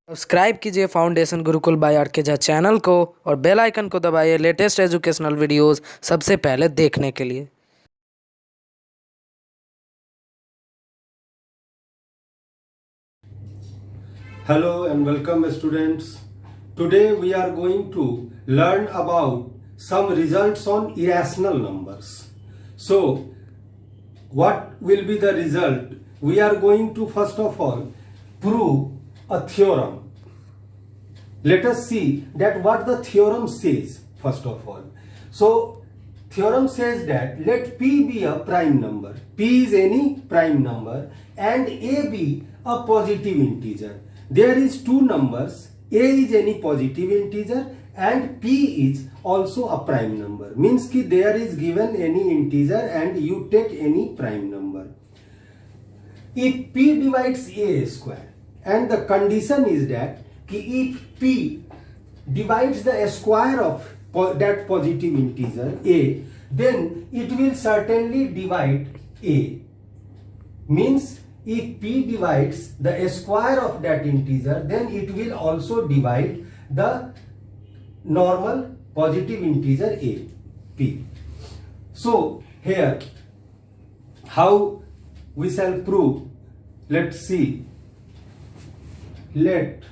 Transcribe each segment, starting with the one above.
Subscribe कीजिए foundation Gurukul bye are के Jha channel को और बेल आइकन को दबाइए लेटेस्ट एजुकेशनल वीडियोस सबसे पहले देखने के लिए। Hello and welcome students. Today we are going to learn about some results on irrational numbers. So what will be the result? We are going to first of all prove a theorem. Let us see that what the theorem says first of all. So theorem says that let P be a prime number. P is any prime number and A be a positive integer. There is two numbers. A is any positive integer and P is also a prime number. Means ki there is given any integer and you take any prime number. If P divides A square and the condition is that if P divides the square of that positive integer A, then it will certainly divide A. Means if P divides the square of that integer, then it will also divide the normal positive integer A, P. So here how we shall prove? Let's see. Let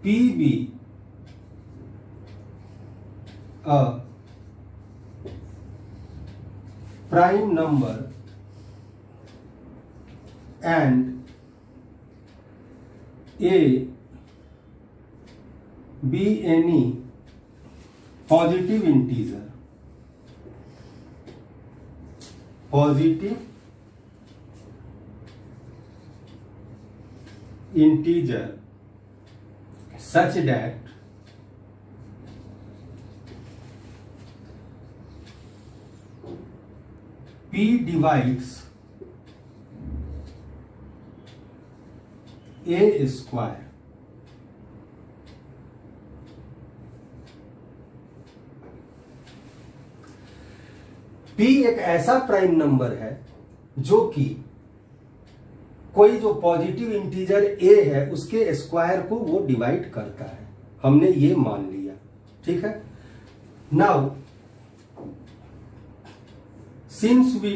P be a prime number and A be any positive integer. Positive integer such that P divides A square. P एक ऐसा prime number है जो कि कोई जो positive integer A है उसके square को वो डिवाइड करता है। हमने ये मान लिया, ठीक है। Now since we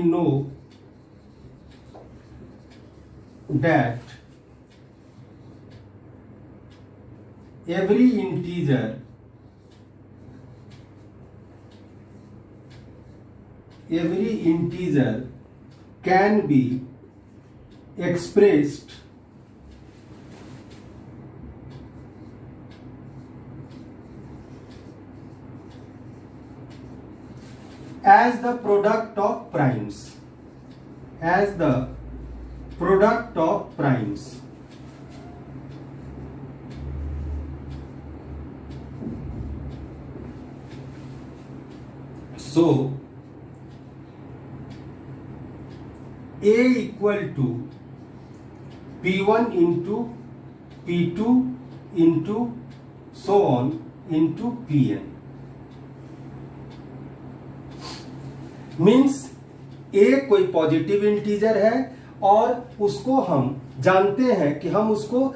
know that every integer can be expressed as the product of primes. So A equal to P1 into P2 into so on into Pn. Means A कोई पॉजिटिव इंटीजर है और उसको हम जानते हैं कि हम उसको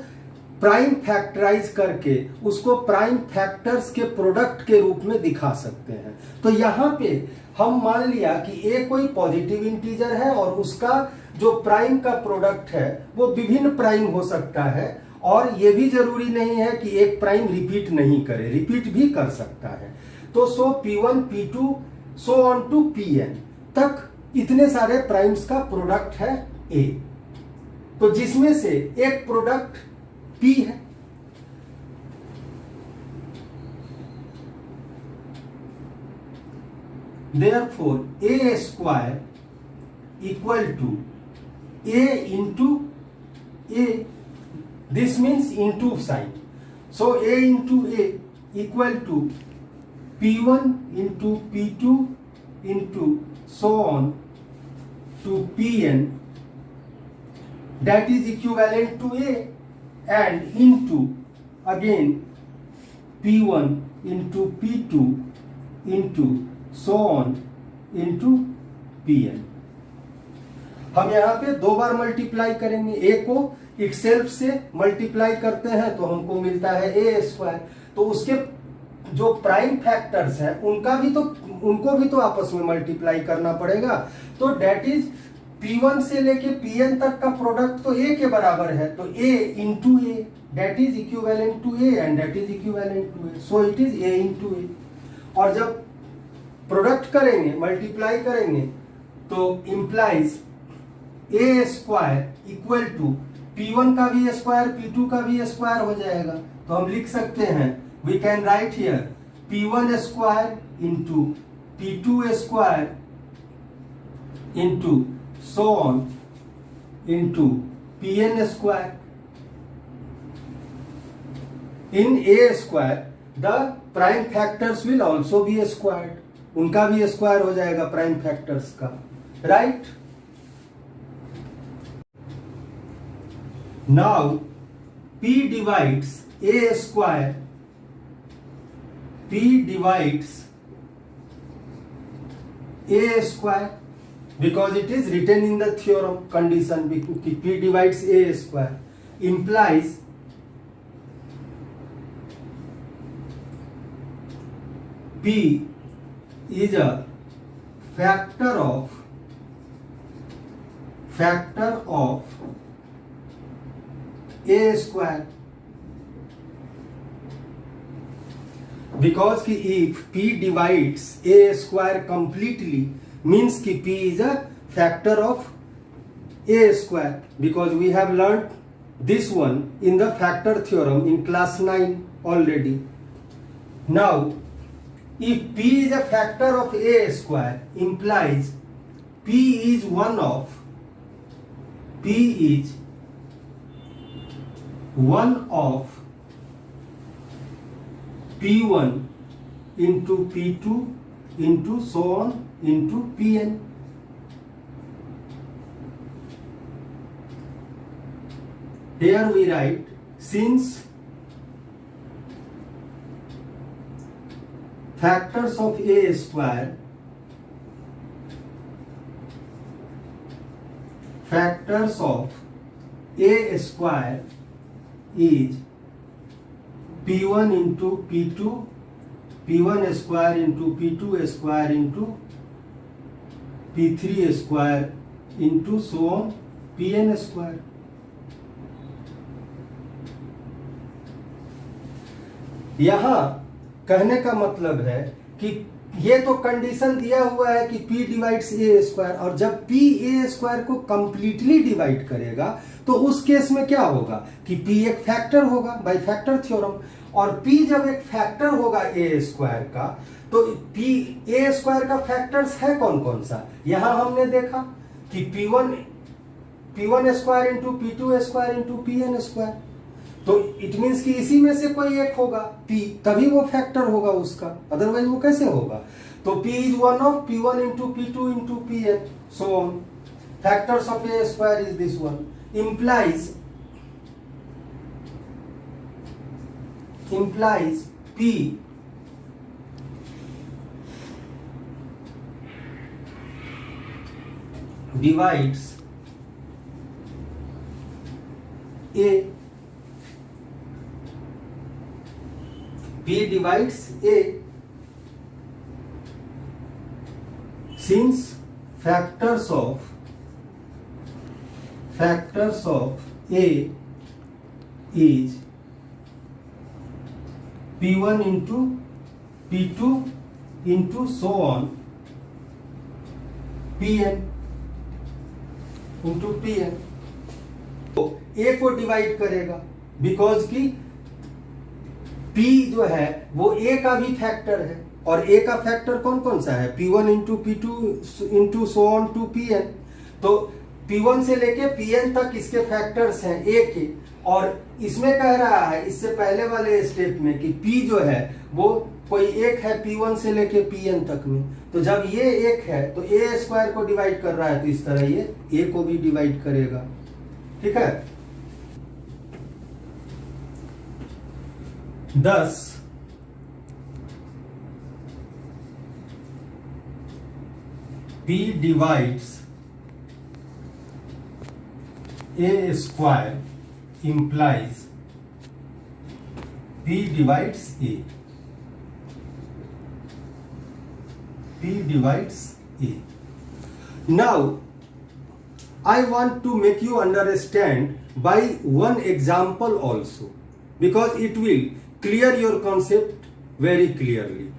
प्राइम फैक्टराइज करके उसको प्राइम फैक्टर्स के प्रोडक्ट के रूप में दिखा सकते हैं। तो यहां पे हम मान लिया कि A कोई पॉजिटिव इंटीजर है और उसका जो प्राइम का प्रोडक्ट है वो विभिन्न प्राइम हो सकता है और ये भी जरूरी नहीं है कि एक प्राइम रिपीट नहीं करे, रिपीट भी कर सकता है। तो so P1 P2 so on to Pn तक इतने सारे प्राइम्स का प्रोडक्ट है A, तो जिसमें से एक प्रोडक्ट P है। Therefore A square equal to A into A, this means into sign, so A into A equal to P1 into P2 into so on to Pn, that is equivalent to A, and into again P1 into P2 into so on into Pn। हम यहाँ पे 2 बार multiply करेंगे, ए को itself से multiply करते हैं तो हमको मिलता है ए स्क्वायर। तो उसके जो प्राइम फैक्टर्स हैं उनको भी तो आपस में मल्टीप्लाई करना पड़ेगा। तो डेट इज P1 से लेके Pn तक का प्रोडक्ट तो ए के बराबर है, तो a into a that is equivalent to a and that is equivalent to a, so it is a into a. और जब प्रोडक्ट करेंगे, मल्टीप्लाई करेंगे, तो implies a square equal to P1 का भी स्क्वायर P2 का भी स्क्वायर हो जाएगा। तो हम लिख सकते हैं, we can write here P1 square into P2 square into so on into Pn square। In a square the prime factors will also be squared, उनका भी स्क्वायर हो जाएगा प्राइम फैक्टर्स का, right. Now P divides a square, P divides a square because it is written in the theorem condition, P divides a square implies P is a factor of a square, because कि if P divides a square completely means कि P is a factor of a square, because we have learnt this one in the factor theorem in class 9 already. Now if P is a factor of a square implies P is one of P1 into P2 into so on into Pn। Here we write, since factors of a square is P1 into P2, P1 square into P2 square into P3 square into so on Pn square। यहां कहने का मतलब है कि ये तो condition दिया हुआ है कि P डिवाइड्स ए स्क्वायर, और जब P ए स्क्वायर को कंप्लीटली डिवाइड करेगा तो उस केस में क्या होगा कि P एक फैक्टर होगा बाय फैक्टर थ्योरम, और P जब एक फैक्टर होगा ए स्क्वायर का तो P ए स्क्वायर का फैक्टर्स है कौन कौन सा। यहां हमने देखा कि P1 square into P2 square into Pn square, तो इट मीन्स कि इसी में से कोई एक होगा P, तभी वो फैक्टर होगा उसका, अदरवाइज वो कैसे होगा। तो P is one of P1 into P2 into Pn so on, factors of A square is this one, implies P divides A, P divides A, since factors of A is P1 into P2 into so on Pn into Pn, तो A को divide करेगा because कि P जो है वो A का भी factor है, और A का फैक्टर कौन कौन सा है, P1 into P2 into so on to Pn। तो P1 से लेके Pn तक इसके फैक्टर्स हैं A के, और इसमें कह रहा है इससे पहले वाले स्टेप में कि P जो है वो कोई एक है P1 से लेके Pn तक में, तो जब ये एक है तो A स्क्वायर को डिवाइड कर रहा है तो इस तरह ये A को भी डिवाइड करेगा, ठीक है। P divides A square implies P divides A. P divides A. Now, I want to make you understand by one example also, because it will clear your concept very clearly.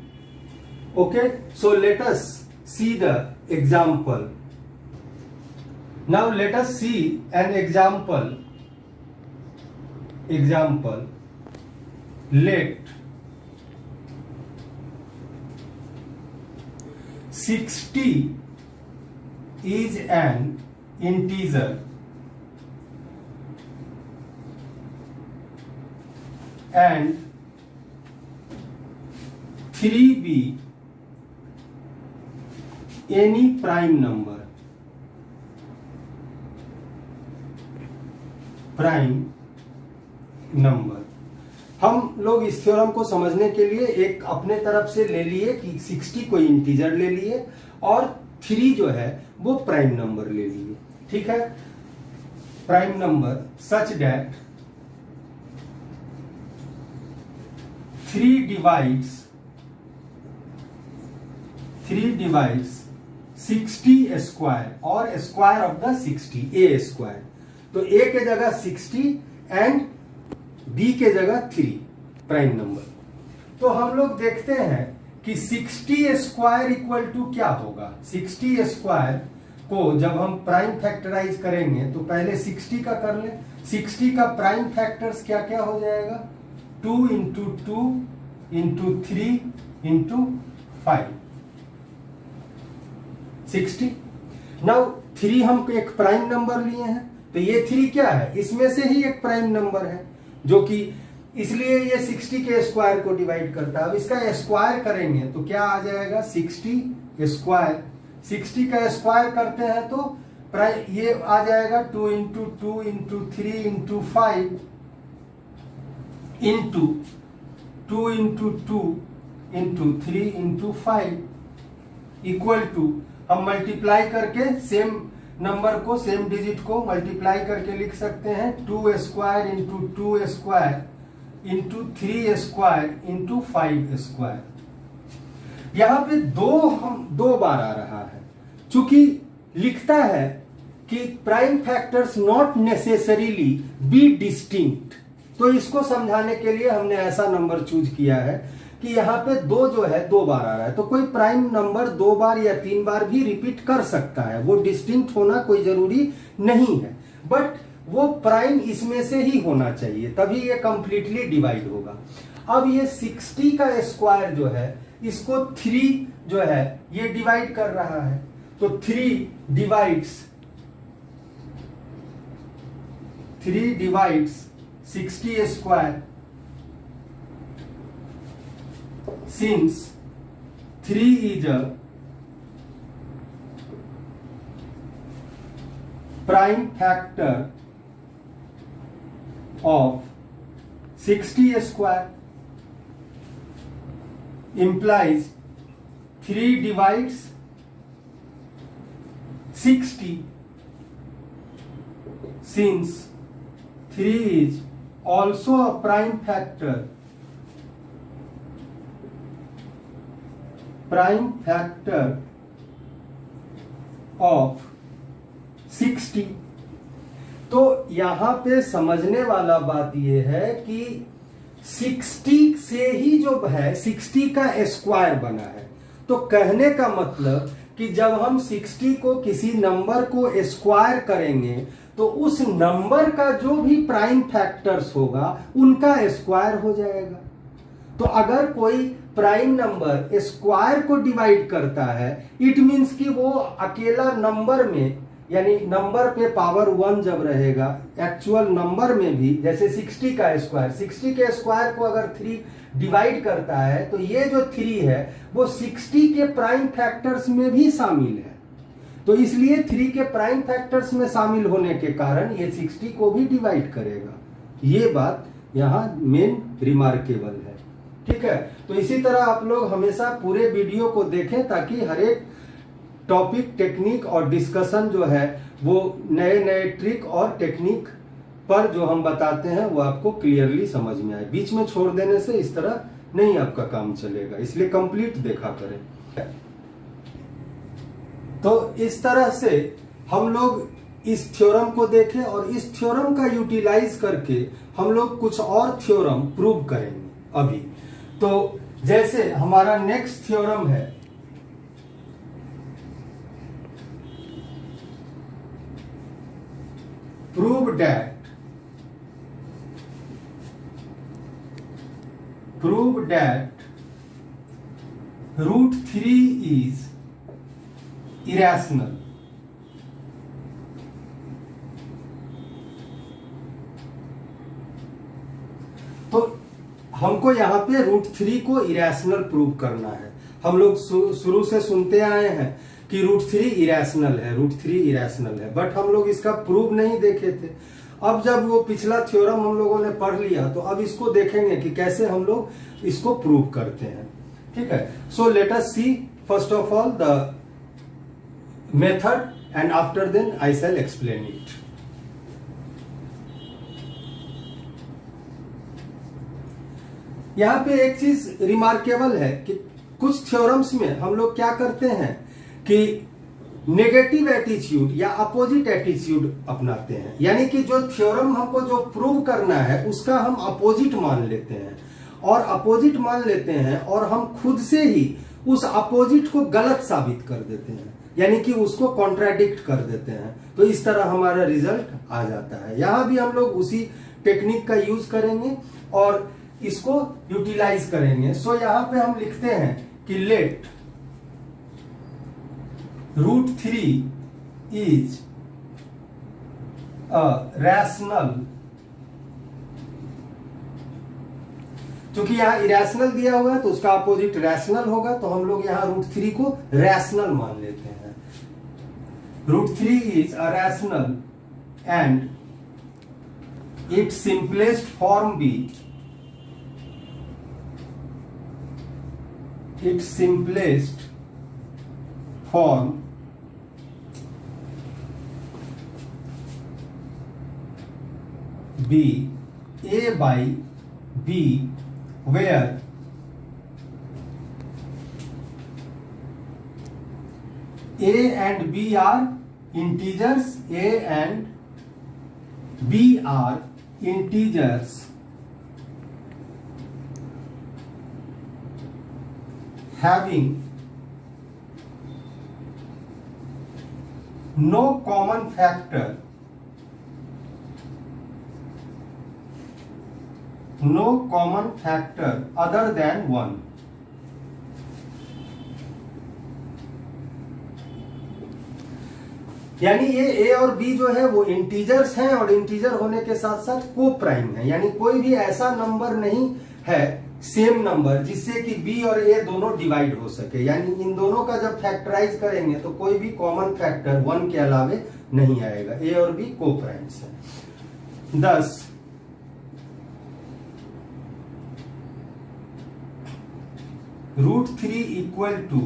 Okay, so let us see the example. Now let us see an example. Let 60 is an integer and 3 be any prime number. हम लोग इस theorem को समझने के लिए एक अपने तरफ से ले लिए कि 60 कोई इंटीजर ले लिए और 3 जो है वो प्राइम नंबर ले लिए. ठीक है, prime number such that 3 divides 60 square और square of the 60 a square. तो a के जगह 60 एंड b के जगह 3 प्राइम नंबर. तो हम लोग देखते हैं कि 60 स्क्वायर इक्वल टू क्या होगा. 60 स्क्वायर को जब हम प्राइम फैक्टराइज करेंगे तो पहले 60 का कर ले. 60 का प्राइम फैक्टर्स क्या क्या हो जाएगा. 2 इंटू 2 इंटू 3 इंटू 5 60. नाउ 3 हम एक प्राइम नंबर लिए हैं तो ये 3 क्या है, इसमें से ही एक प्राइम नंबर है जो कि इसलिए ये 60 के स्क्वायर को डिवाइड करता है. अब इसका स्क्वायर करेंगे तो क्या आ जाएगा 60 स्क्वायर. 60 का स्क्वायर करते हैं तो प्राइम ये आ जाएगा 2 into 2 into 3 into 5 into 2 into 2 into 3 into 5 equal to हम मल्टीप्लाई करके सेम नंबर को सेम डिजिट को मल्टीप्लाई करके लिख सकते हैं 2 square into 2 square into 3 square into 5 square. यहां पे दो बार आ रहा है चूंकि लिखता है कि prime factors not necessarily B distinct. तो इसको समझाने के लिए हमने ऐसा नंबर चूज किया है कि यहाँ पे 2 जो है 2 बार आ रहा है. तो कोई प्राइम नंबर 2 बार या 3 बार भी रिपीट कर सकता है, वो डिस्टिंक्ट होना कोई जरूरी नहीं है. बट वो प्राइम इसमें से ही होना चाहिए तभी ये कंप्लीटली डिवाइड होगा. अब ये 60 का स्क्वायर जो है इसको 3 जो है ये डिवाइड कर रहा है. तो 3 divides 60 square. Since 3 is a prime factor of 60 square implies 3 divides 60. Since 3 is also a prime factor of 60. तो यहां पे समझने वाला बात यह है कि 60 से ही जो है 60 का स्क्वायर बना है. तो कहने का मतलब कि जब हम 60 को किसी नंबर को स्क्वायर करेंगे तो उस नंबर का जो भी प्राइम फैक्टर्स होगा उनका स्क्वायर हो जाएगा. तो अगर कोई प्राइम नंबर स्क्वायर को डिवाइड करता है इट मीन्स कि वो अकेला नंबर में यानी नंबर पे पावर 1 जब रहेगा एक्चुअल नंबर में भी जैसे 60 का स्क्वायर 60 के स्क्वायर को अगर 3 डिवाइड करता है तो ये जो 3 है वो 60 के प्राइम फैक्टर्स में भी शामिल है. तो इसलिए 3 के प्राइम फैक्टर्स में शामिल होने के कारण ये 60 को भी डिवाइड करेगा. ये बात यहां मेन रिमार्केबल है. ठीक है, तो इसी तरह आप लोग हमेशा पूरे वीडियो को देखें ताकि हर एक टॉपिक, टेक्निक और डिस्कशन जो है वो नए नए ट्रिक और टेक्निक पर जो हम बताते हैं वो आपको क्लियरली समझ में आए। बीच में छोड़ देने से इस तरह नहीं आपका काम चलेगा, इसलिए कंप्लीट देखा करें। तो इस तरह से हम लोग इस थ्योरम को देखें और इस थ्योरम का यूटिलाइज करके हम लोग कुछ और थ्योरम प्रूव करेंगे अभी। तो जैसे हमारा नेक्स्ट थ्योरम है prove that root 3 is irrational। तो हमको यहाँ पे रूट 3 को इरेशनल प्रूव करना है। हम लोग शुरू से सुनते आए हैं कि रूट 3 इरेशनल है, रूट 3 इरेशनल है, बट हम लोग इसका प्रूव नहीं देखे थे। अब जब वो पिछला थ्योरम हम लोगों ने पढ़ लिया तो अब इसको देखेंगे कि कैसे हम लोग इसको प्रूव करते हैं। ठीक है, so let us see first of all the method and after then I shall explain it. यहां पे एक चीज रिमार्केबल है कि कुछ थ्योरम्स में हम लोग क्या करते हैं कि नेगेटिव एटीट्यूड या अपोजिट एटीट्यूड अपनाते हैं, यानी कि जो थ्योरम हमको जो प्रूव करना है उसका हम अपोजिट मान लेते हैं और अपोजिट मान लेते हैं और हम खुद से ही उस अपोजिट को गलत साबित कर देते हैं, यानी कि उसको कॉन्ट्राडिक्ट कर देते हैं। तो इस तरह हमारा रिजल्ट आ जाता है। यहां भी हम लोग उसी टेक्निक का यूज करेंगे और इसको यूटिलाइज करेंगे। सो यहां पे हम लिखते हैं कि let root 3 is a rational. क्योंकि यहां इरेशनल दिया हुआ है तो उसका अपोजिट रैशनल होगा, तो हम लोग यहां रूट 3 को रैशनल मान लेते हैं। Root 3 is a rational and its simplest form be, its simplest form be a by b, where a and b are integers, a and b are integers having no common factor, other than 1। यानी ये ए और B जो है वो integers हैं और integer होने के साथ साथ को प्राइम है, यानी कोई भी ऐसा नंबर नहीं है सेम नंबर जिससे कि बी और ए दोनों डिवाइड हो सके। यानी इन दोनों का जब फैक्टराइज करेंगे तो कोई भी कॉमन फैक्टर 1 के अलावे नहीं आएगा। ए और बी को प्राइम्स है। thus root 3 equal to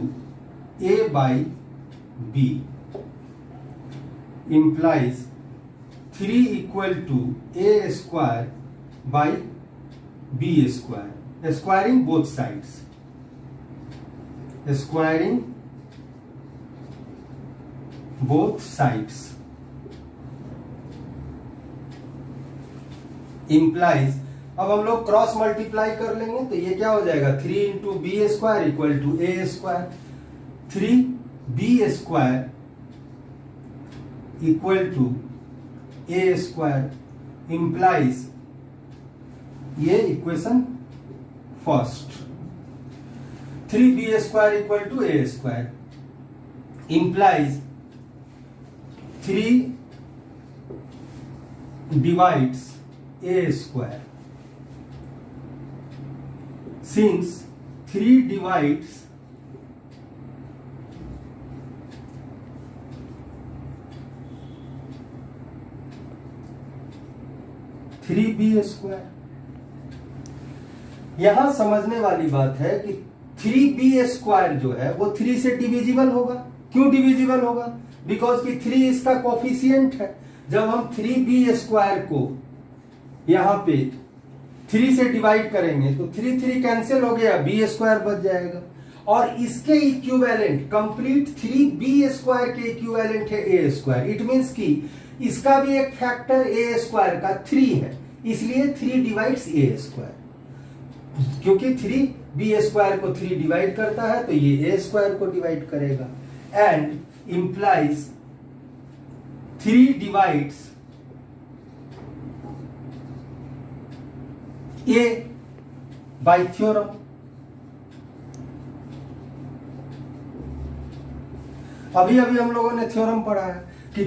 a by b implies 3 equal to a square by b square, squaring both sides, squaring both sides implies, अब हम लोग क्रॉस मल्टीप्लाई कर लेंगे तो ये क्या हो जाएगा 3 into b square equal to a square, 3b square equal to a square implies, ये equation first, 3b square equal to a square implies 3 divides a square, since 3 divides 3b square. यहां समझने वाली बात है कि 3b स्क्वायर जो है वो 3 से डिविजिबल होगा, क्यों डिविजिबल होगा? बिकॉज कि 3 इसका कोफिशिएंट है। जब हम 3b² को यहां पे 3 से डिवाइड करेंगे तो 3 कैंसिल हो गया, b² बच जाएगा। और इसके इक्विवेलेंट कंप्लीट 3b² के इक्विवेलेंट है a²। इट मींस कि इसका भी एक फैक्टर a² का 3 है, इसलिए 3 डिवाइड्स a²। क्योंकि 3b² को 3 डिवाइड करता है तो ये a² को डिवाइड करेगा। And implies 3 divides a bye theorem. अभी हम लोगों ने थ्योरम पढ़ा है कि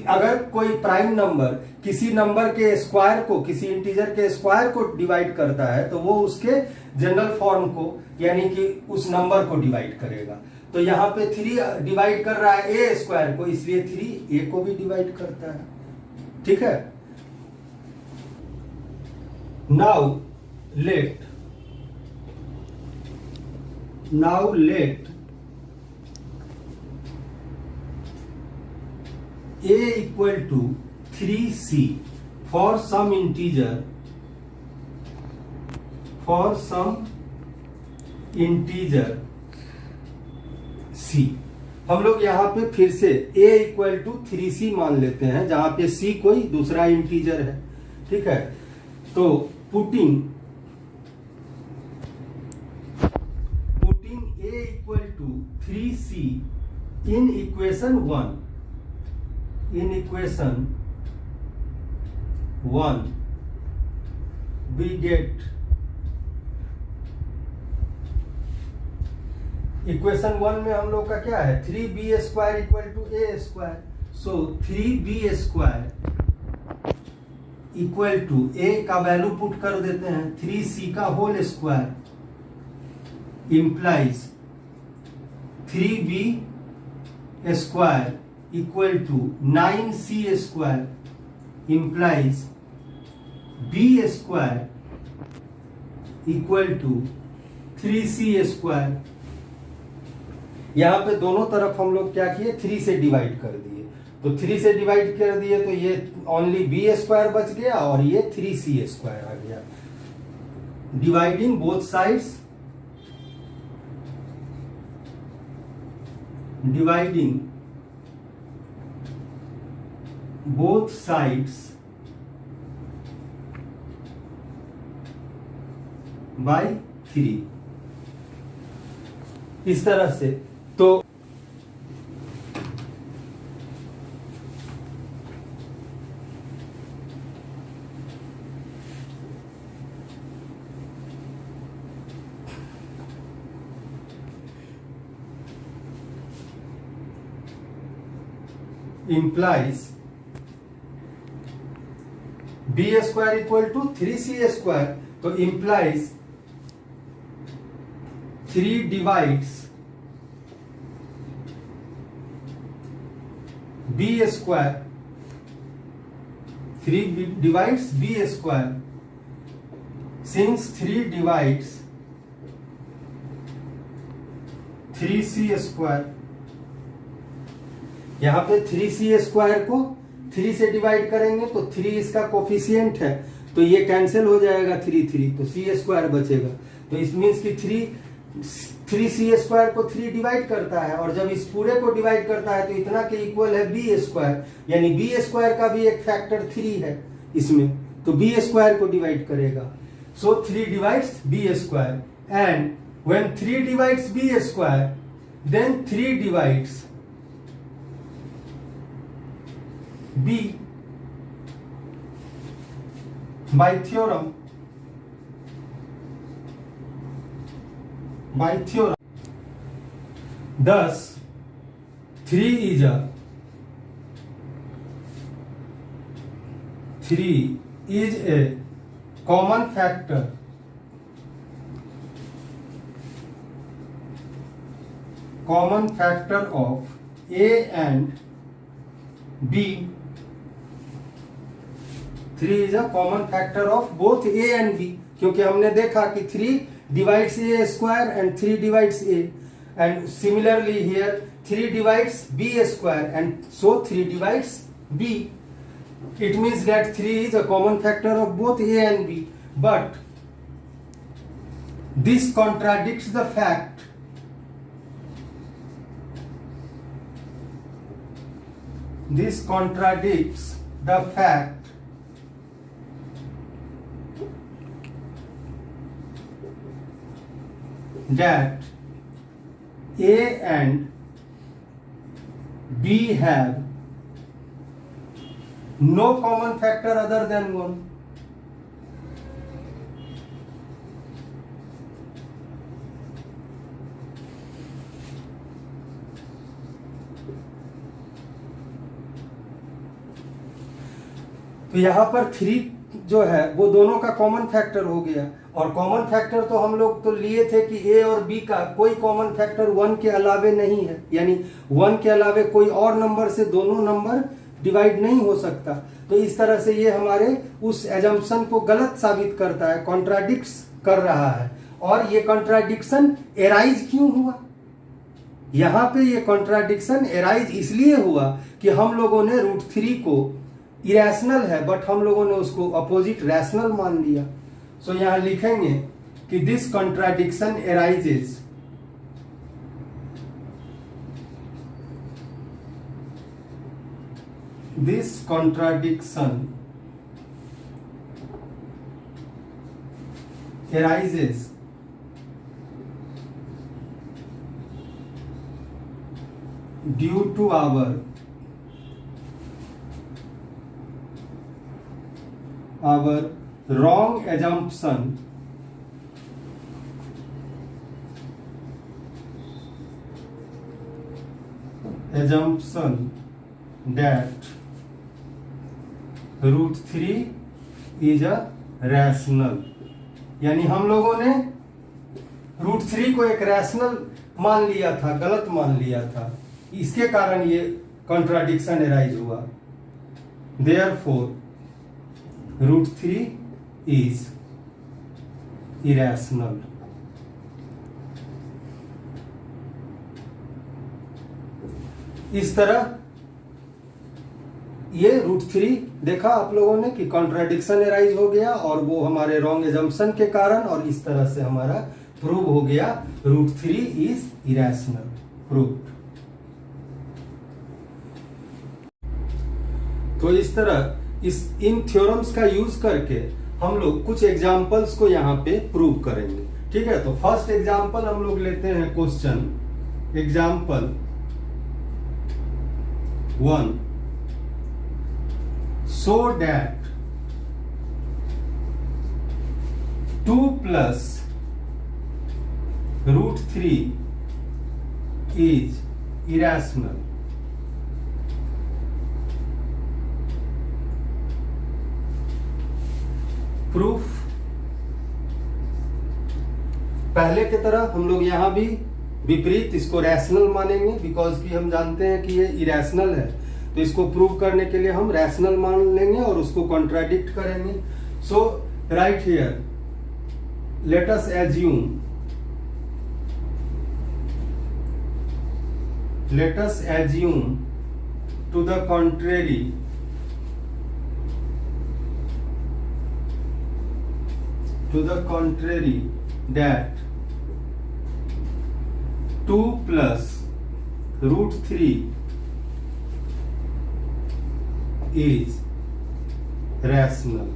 अगर कोई प्राइम नंबर किसी नंबर के स्क्वायर को, किसी इंटीजर के स्क्वायर को डिवाइड करता है तो वो उसके जनरल फॉर्म को यानी कि उस नंबर को डिवाइड करेगा। तो यहां पे 3 डिवाइड कर रहा है a² को, इसलिए 3 a को भी डिवाइड करता है। ठीक है। Now let a equal to 3c for some integer c। हम लोग यहां पे फिर से a equal to 3c मान लेते हैं, जहां पे c कोई दूसरा इंटीजर है। ठीक है। तो putting a equal to 3c in equation 1, we get equation 1 में हम लोग का क्या है, 3b² equal to a²। So 3b² equal to a का वैल्यू पुट कर देते हैं 3c का whole square implies 3b² equal to 9c² implies b² equal to 3c²। यहां पे दोनों तरफ हम लोग क्या किए, 3 से डिवाइड कर दिए। तो 3 से डिवाइड कर दिए तो ये ओनली b² बच गया और ये 3c² आ गया। Dividing both sides, dividing both sides by 3। इस तरह से तो implies b² equal to 3c²। तो implies 3 divides b², 3 divides b²। Since 3 divides 3c², यहां पे 3c² को 3 से डिवाइड करेंगे तो 3 इसका कोफिशिएंट है तो ये कैंसिल हो जाएगा, 3 तो c² बचेगा। तो इस मीन्स कि 3c² को 3 डिवाइड करता है और जब इस पूरे को डिवाइड करता है तो इतना के इक्वल है b², यानी b² का भी एक फैक्टर 3 है इसमें, तो b² को डिवाइड करेगा। So 3 divides b² and when 3 divides b² then 3 divides b by theorem, thus 3 is a common factor of a and b। 3 is a common factor of both a and b, क्योंकि हमने देखा कि 3 divides a² and 3 divides a। and similarly here 3 divides b square, and so 3 divides b. It means that 3 is a common factor of both a and b, but this contradicts the fact that a and b have no common factor other than 1. तो यहाँ पर 3 जो है वो दोनों का common factor हो गया, और कॉमन फैक्टर तो हम लोग तो लिए थे कि a और b का कोई कॉमन फैक्टर 1 के अलावे नहीं है, यानी 1 के अलावे कोई और नंबर से दोनों नंबर डिवाइड नहीं हो सकता। तो इस तरह से ये हमारे उस एजम्पशन को गलत साबित करता है, कॉन्ट्राडिक्ट्स कर रहा है। और ये कॉन्ट्राडिक्शन एराइज क्यों हुआ? यहाँ पे ये कॉन्ट्राडिक्शन एराइज इसलिए हुआ कि हम लोगों ने √3 को इरेशनल है, बट हम लोगों ने उसको अपोजिट रैशनल मान लिया। सो यहां लिखेंगे कि this contradiction arises due to our wrong assumption that √3 is a rational। यानी हम लोगों ने √3 को एक रैशनल मान लिया था, गलत मान लिया था, इसके कारण ये कॉन्ट्राडिक्शन एराइज हुआ। Therefore √3 is irrational। इस तरह ये √3 देखा आप लोगों ने कि कॉन्ट्राडिक्शन एराइज हो गया, और वो हमारे रॉन्ग एजम्पशन के कारण, और इस तरह से हमारा प्रूव हो गया √3 इज इरेशनल, प्रूव्ड। तो इस तरह इन थ्योरम्स का यूज करके हम लोग कुछ एग्जाम्पल्स को यहाँ पे प्रूव करेंगे। ठीक है, तो फर्स्ट एग्जाम्पल हम लोग लेते हैं question example 1। So that 2 plus √3 is irrational। Proof पहले की तरह हम लोग यहां भी विपरीत इसको रैशनल मानेंगे, बिकॉज कि हम जानते हैं कि ये इरेशनल है, तो इसको प्रूव करने के लिए हम रैशनल मान लेंगे और उसको कॉन्ट्राडिक्ट करेंगे। So right here let us assume to the contrary that 2 plus √3 is rational।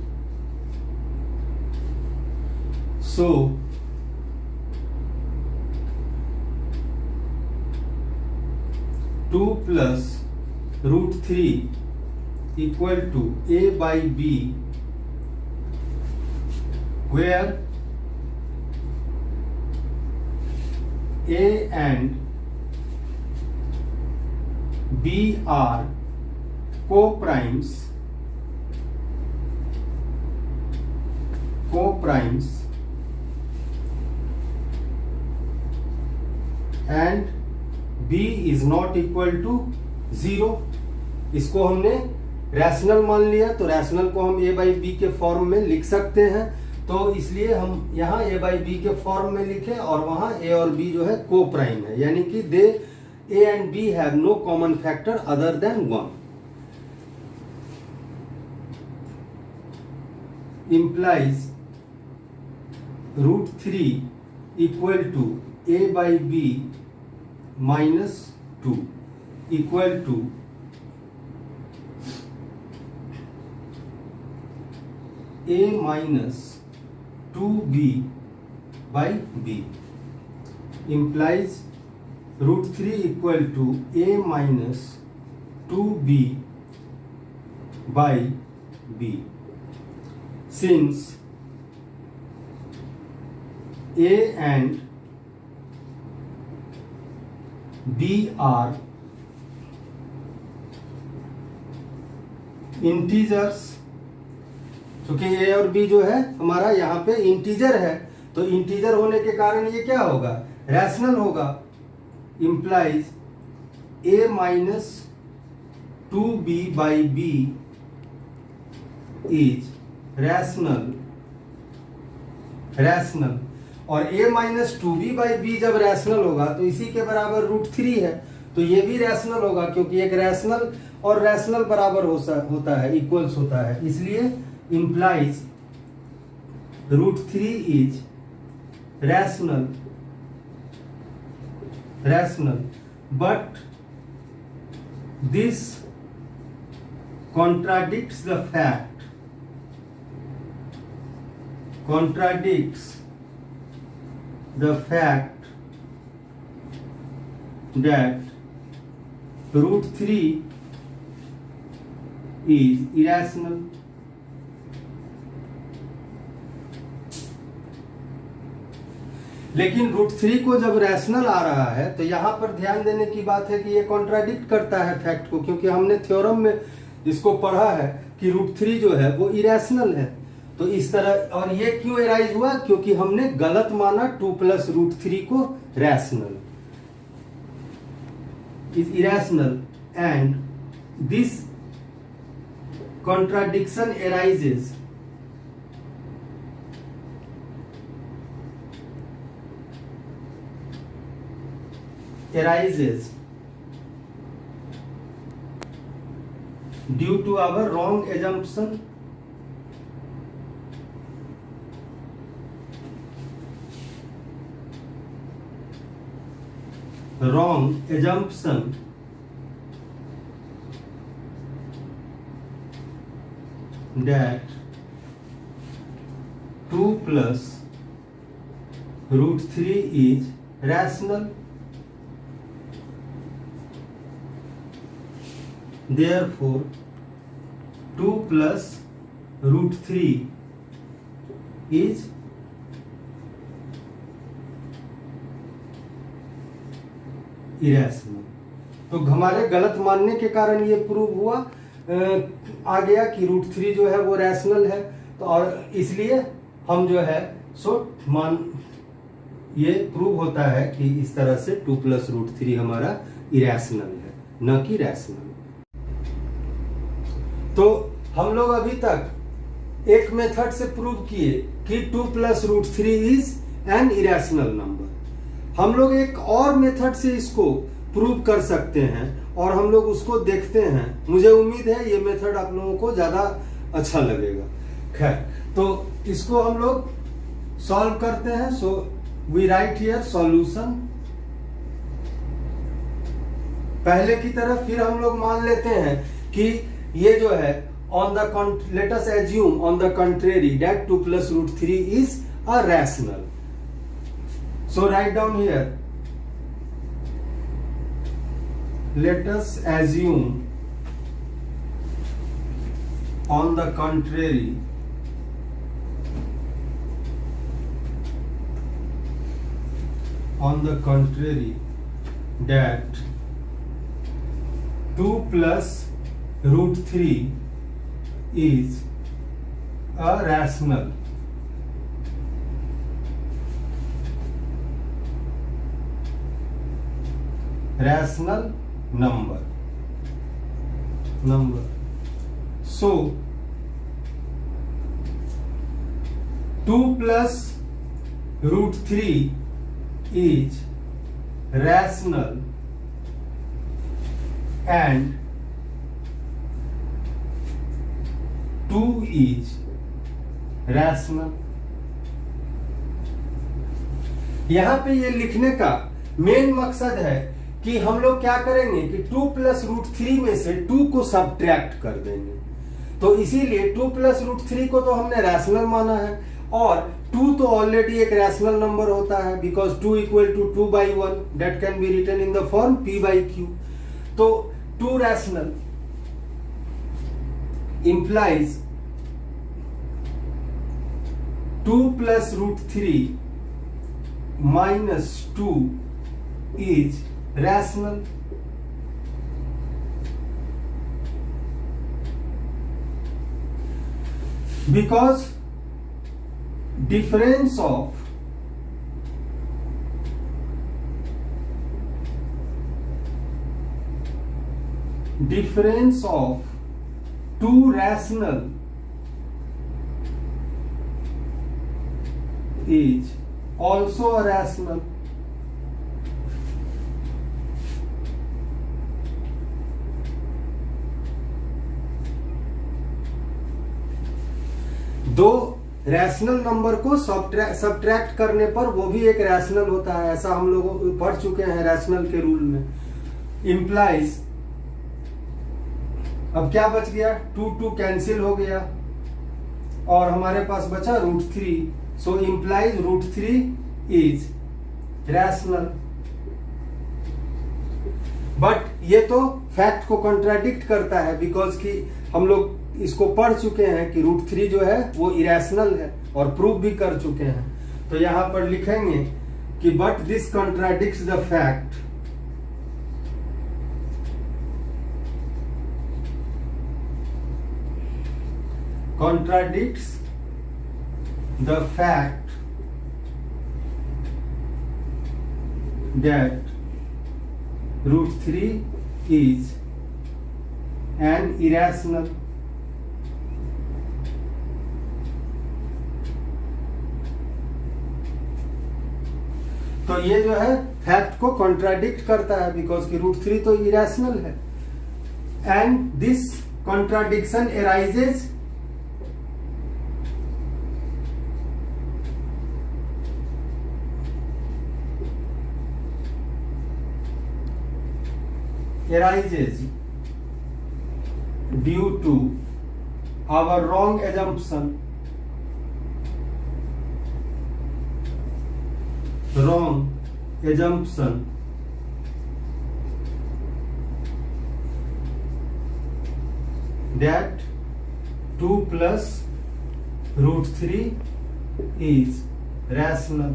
So two plus √3 equal to a by b, where a and b are co-primes and b is not equal to 0। इसको हमने rational मान लिया, तो rational को हम a by b के form में लिख सकते हैं। तो इसलिए हम यहाँ a बाई बी के फॉर्म में लिखे और वहाँ a और b जो है को प्राइम है, यानी कि they a and b have no common factor other than 1, implies √3 equal to a by b minus 2 equal to a minus 2b by b, implies √3 equal to a minus 2b by b, since a and b are integers, क्योंकि a और b जो है हमारा यहाँ पे integer है, तो integer होने के कारण ये क्या होगा, रैशनल होगा, implies a minus 2b by b is rational, और a minus 2b by b जब रैशनल होगा तो इसी के बराबर √3 है, तो ये भी रैशनल होगा, क्योंकि एक रैशनल और रैशनल बराबर होता है, इक्वल्स होता है, इसलिए implies √3 is rational, but this contradicts the fact that √3 is irrational. लेकिन √3 को जब रैशनल आ रहा है तो यहाँ पर ध्यान देने की बात है कि ये कॉन्ट्राडिक्ट करता है फैक्ट को, क्योंकि हमने थ्योरम में इसको पढ़ा है कि √3 जो है वो इरेशनल है। तो इस तरह, और ये क्यों एराइज हुआ, क्योंकि हमने गलत माना 2 प्लस √3 को rational, is irrational, and this contradiction arises due to our wrong assumption that 2 plus √3 is rational. Therefore 2 plus √3 is irrational. तो हमारे गलत मानने के कारण ये प्रूव हुआ, आ गया कि √3 जो है वो रैशनल है, तो और इसलिए हम जो है ये प्रूव होता है कि इस तरह से 2 प्लस √3 हमारा इरेशनल है, न कि रैशनल। तो हम लोग अभी तक एक मेथड से प्रूव किए कि 2 plus √3 is an irrational number. हम लोग एक और मेथड से इसको प्रूव कर सकते हैं और हम लोग उसको देखते हैं। मुझे उम्मीद है ये मेथड आप लोगों को ज्यादा अच्छा लगेगा। खैर, तो इसको हम लोग सॉल्व करते हैं। So we write here solution. पहले की तरह फिर हम लोग मान लेते हैं कि ये जो है let us assume on the contrary that 2 plus √3 is a rational. So write down here, let us assume on the contrary that 2 plus √3 is a rational number. So 2 plus root 3 is rational and 2 is rational। यहां पे ये लिखने का main मकसद है कि हम लोग क्या करेंगे कि 2 प्लस रूट 3 में से 2 को सब्ट्रैक्ट कर देंगे। तो इसीलिए 2 प्लस रूट 3 को तो हमने रैशनल माना है और 2 तो ऑलरेडी एक रैशनल नंबर होता है because 2 equal to 2 by 1 that can be written in the form p by q। तो 2 rational implies 2 plus root 3 minus 2 is rational। Because difference of two rational is also a rational। दो rational number को subtract करने पर वो भी एक rational होता है, ऐसा हम लोग पढ़ चुके हैं रैशनल के रूल में। इम्प्लाइज, अब क्या बच गया, 2 कैंसिल हो गया और हमारे पास बचा root 3। So implies root 3 is rational. But ये तो फैक्ट को कॉन्ट्राडिक्ट करता है बिकॉज कि हम लोग इसको पढ़ चुके हैं कि रूट 3 जो है वो इरेशनल है और प्रूव भी कर चुके हैं। तो यहां पर लिखेंगे कि but this contradicts the fact that root 3 is an irrational। तो ये जो है फैक्ट को कॉन्ट्राडिक्ट करता है बिकॉज कि रूट 3 तो इरेशनल है। And this contradiction arises due to our wrong assumption that 2 plus root 3 is rational।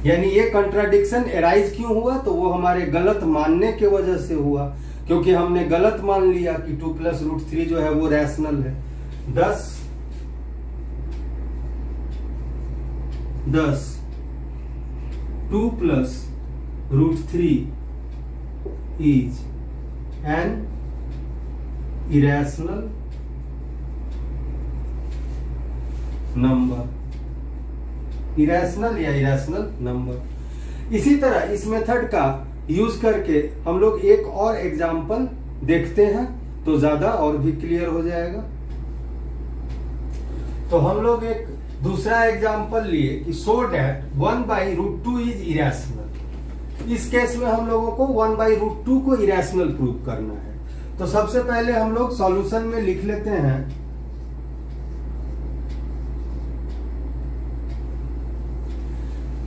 यानी ये कंट्राडिक्शन एराइज क्यों हुआ, तो वो हमारे गलत मानने के वजह से हुआ क्योंकि हमने गलत मान लिया कि 2 प्लस रूट 3 जो है वो रैशनल है। thus 2 plus root 3 is an irrational number। Irrational या इरेशनल नंबर। इसी तरह इस मेथड का यूज करके हम लोग एक और एग्जाम्पल देखते हैं तो ज्यादा और भी क्लियर हो जाएगा। तो हम लोग एक दूसरा एग्जाम्पल लिए कि सो डैट 1/√2 इज इरेशनल। इस केस में हम लोगों को 1/√2 को इरेशनल प्रूव करना है। तो सबसे पहले हम लोग सॉल्यूशन में लिख लेते हैं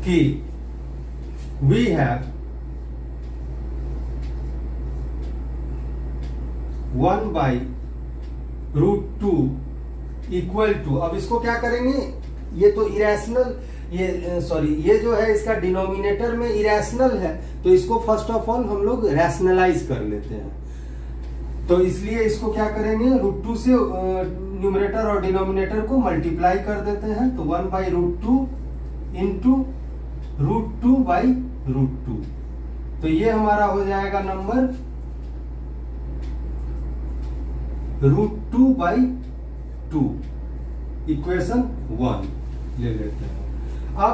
कि we have 1/√2 इक्वल टू, अब इसको क्या करेंगे, ये तो इरेशनल, ये जो है इसका डिनोमिनेटर में इरेशनल है तो इसको फर्स्ट ऑफ ऑल हम लोग रैशनलाइज कर लेते हैं। तो इसलिए इसको क्या करेंगे, √2 से न्यूमरेटर और डिनोमिनेटर को मल्टीप्लाई कर देते हैं। तो 1/√2 इंटू √2/√2। तो ये हमारा हो जाएगा नंबर √2/2 इक्वेशन 1 ले लेते हैं। अब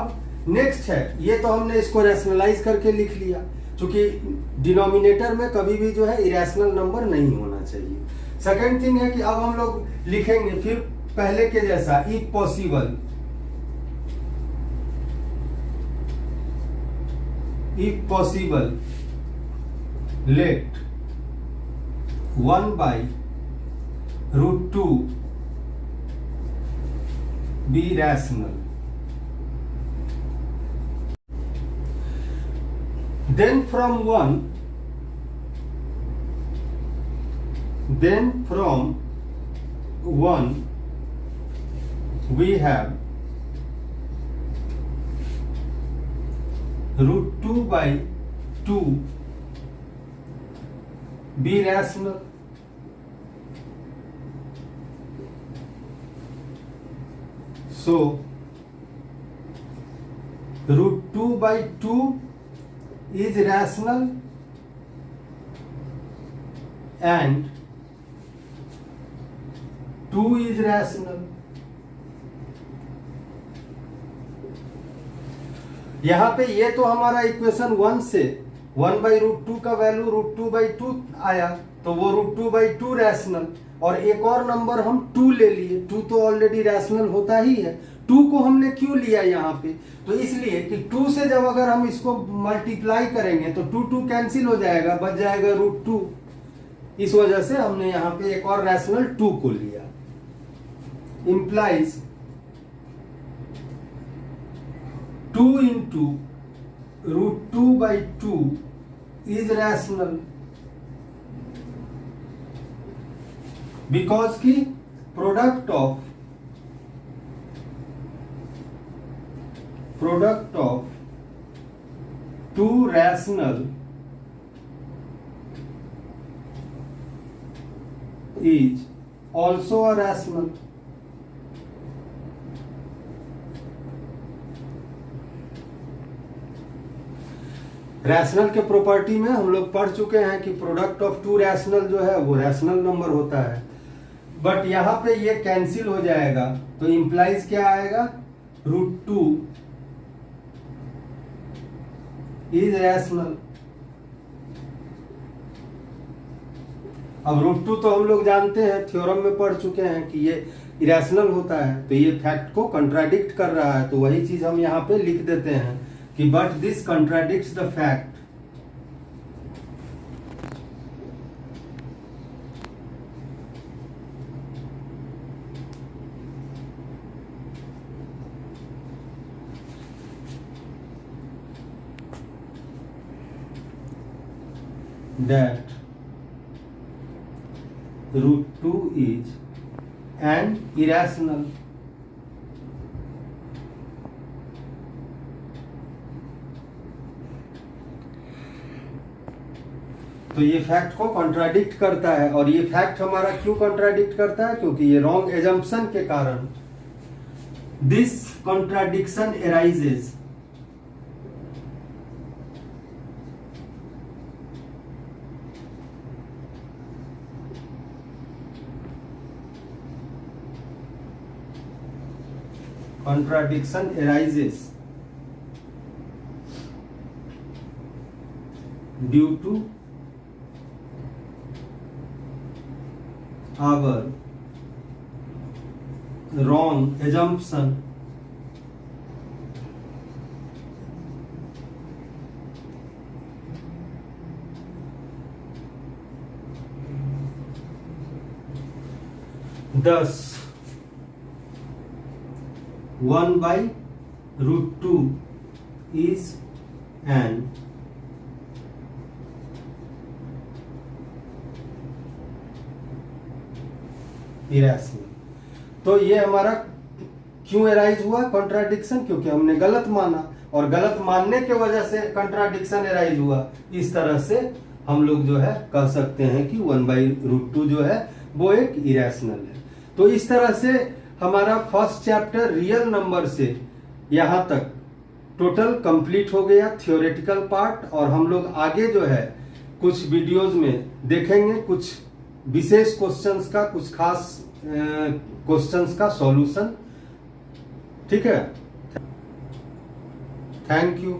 नेक्स्ट है, ये तो हमने इसको रैशनलाइज करके लिख लिया, क्योंकि डिनोमिनेटर में कभी भी जो है इरेशनल नंबर नहीं होना चाहिए। सेकेंड थिंग है कि अब हम लोग लिखेंगे फिर पहले के जैसा, if possible let 1/√2 be rational. Then from 1 we have √2/2 be rational. So √2/2 is rational and 2 is rational. यहां पे ये तो हमारा इक्वेशन 1 से 1/√2 का वैल्यू √2/2 आया, तो वो √2/2 रैशनल, और एक और नंबर हम 2 ले लिए। 2 तो ऑलरेडी रैशनल होता ही है। 2 को हमने क्यों लिया यहाँ पे? तो इसलिए कि 2 से जब अगर हम इसको मल्टीप्लाई करेंगे तो 2 कैंसिल हो जाएगा, बच जाएगा √2। इस वजह से हमने यहाँ पे एक और रैशनल 2 को लिया। Implies 2 into √2/2 is rational, because की product of 2 rational is also a rational. Rational के प्रॉपर्टी में हम लोग पढ़ चुके हैं कि प्रोडक्ट ऑफ 2 रैशनल जो है वो रैशनल नंबर होता है, बट यहां पे ये कैंसिल हो जाएगा, तो इंप्लाइज क्या आएगा? √2 इज रैशनल। अब √2 तो हम लोग जानते हैं, थ्योरम में पढ़ चुके हैं कि ये इरेशनल होता है, तो ये फैक्ट को कंट्राडिक्ट कर रहा है, तो वही चीज हम यहाँ पे लिख देते हैं कि but this contradicts the fact that √2 is an irrational. तो ये फैक्ट को कॉन्ट्राडिक्ट करता है, और ये फैक्ट हमारा क्यों कॉन्ट्राडिक्ट करता है? क्योंकि ये रॉन्ग एजम्पशन के कारण। This contradiction arises due to our wrong assumption thus 1/√2 is an irrational। तो ये हमारा क्यों एराइज हुआ कॉन्ट्राडिक्शन? क्योंकि हमने गलत माना, और गलत मानने के वजह से कंट्राडिक्शन एराइज हुआ। इस तरह से हम लोग जो है कह सकते हैं कि 1/√2 जो है वो एक इरेशनल है। तो इस तरह से हमारा फर्स्ट चैप्टर रियल नंबर से यहां तक टोटल कंप्लीट हो गया, थियोरेटिकल पार्ट। और हम लोग आगे जो है कुछ वीडियोस में देखेंगे कुछ विशेष क्वेश्चंस का, कुछ खास क्वेश्चंस का सॉल्यूशन। ठीक है, थैंक यू।